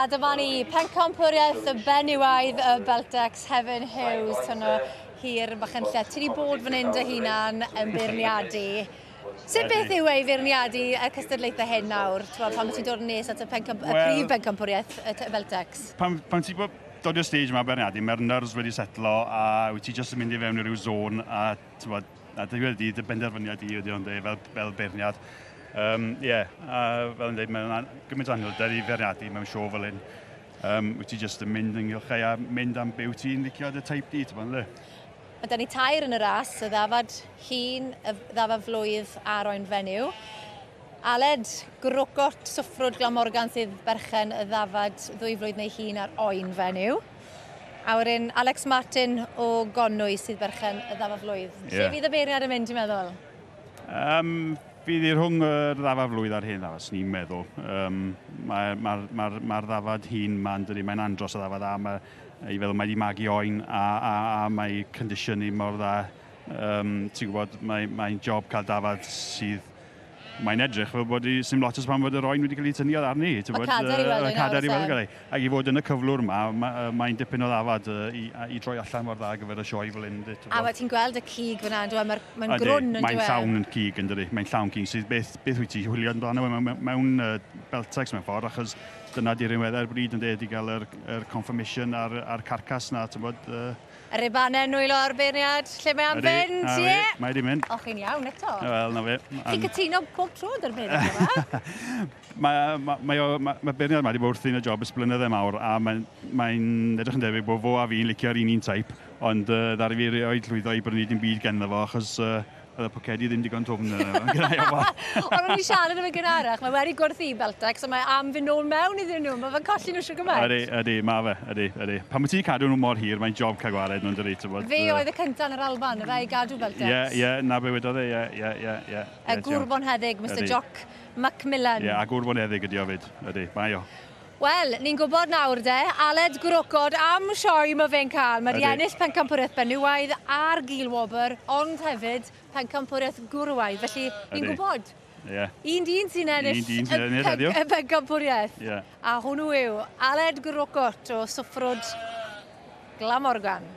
A dyma ni Pencampwriaeth Benywaidd Beltex Pencampwriaeth hwnnw hir bach yn lle. Ti wedi bod fan hyn dy hunan yn beirniadu. Sut beth yw ei feirniadu y cystadlaethau hyn nawr? Pan ti'n dod nes at y prif Pencampwriaeth Beltex? Pan ti'n dod i'r stage yma beirniadu, mae'r nyrs wedi setlo a wyt ti jyst yn mynd i fewn i ryw zôn a dy wedi dy benderfyniad i wedi o'n dweud fel beirniad. Fel yn dweud, mae'n gymaint anhwylder i feirniadu mewn sio fel hyn. Wyt ti jyst yn mynd yn gylchau a mynd am byw ti'n licio dy type di, ti'n bod. Mae da ni tair yn y ras, y ddafad hun, y ddafad flwydd a'r oen fenyw. Aled Grocot, Swffrwd Glamorgan sydd berchen y ddafad 2 flwydd neu hun a'r oen fenyw. A wedyn Alex Martin o Gonnwy sydd berchen y ddafad flwydd. Lle fydd y beirniad yn mynd, ti'n meddwl? Bydd i rhwng y ddafad flwydd a'r hen ddafad, ni'n meddwl. Mae'r ddafad hun mae'n andros o ddafad a i feddwl mae wedi magu oen a mae conditioni mor dda. Ti'n gwybod, mae'n job cael dafad sydd... Mae'n edrych fel bod sy'n lot o pan bod yr oen wedi cael ei tynnu arni. Mae cader i weld i weld. Ac i fod yn y cyflwr yma, mae'n dipyn o ddafad i droi allan mor dda gyfer y sioe fel hyn. A ti'n gweld y cig fyna, mae'n grwn yn dweud? Mae'n llawn yn cig yn dweud. Mae'n llawn cig sydd beth wyt ti hwylio amdano mewn Beltex mewn ffordd, achos dyna di'r unweddau'r bryd yn dweud i gael yr confirmation a'r carcas na. Yr ribanau nwylo ar beirniad, lle mae am fynd, ie? Mae wedi mynd. O, chi'n iawn eto. Wel, na fe. Chi'n cytuno pob trod ar beirniad yma? Mae beirniad yma wedi bod wrthi'n y job ys blynydde mawr, a mae'n edrych yn debyg bod fo a fi'n licio'r un type, ond ddari fi rioed llwyddo i brynu dim byd ganddo fo, achos oedd y pocedi ddim digon twfn yna. Ond o'n i siarad am y gynharach, mae wedi gwerthu Beltex, a mae am fynd nôl mewn iddyn nhw, mae fe'n colli nhw siw gymaint. Ydy, mae fe. Pan mae ti'n cadw nhw mor hir, mae'n job cael gwared nhw'n dyrru. Fe oedd y cyntaf yn yr Alban, y rai gadw Beltex. Ie, na be wedodd e, ie. Y gwrbon heddig, Mr Jock Macmillan. Ie, a gwrbon heddig ydi o fyd, ydy, mae o. Wel, ni'n gwybod nawr Aled Grocod am sioe mae fe'n cael. Mae'r ennill Pencampwriaeth Benywaidd a'r Gilwobr, ond hefyd Pencampwriaeth Gwrywaidd. Felly, ni'n gwybod. Un dyn sy'n ennill y Pencampwriaeth. A hwnnw yw Aled Grocot o Swffrwd Glamorgan.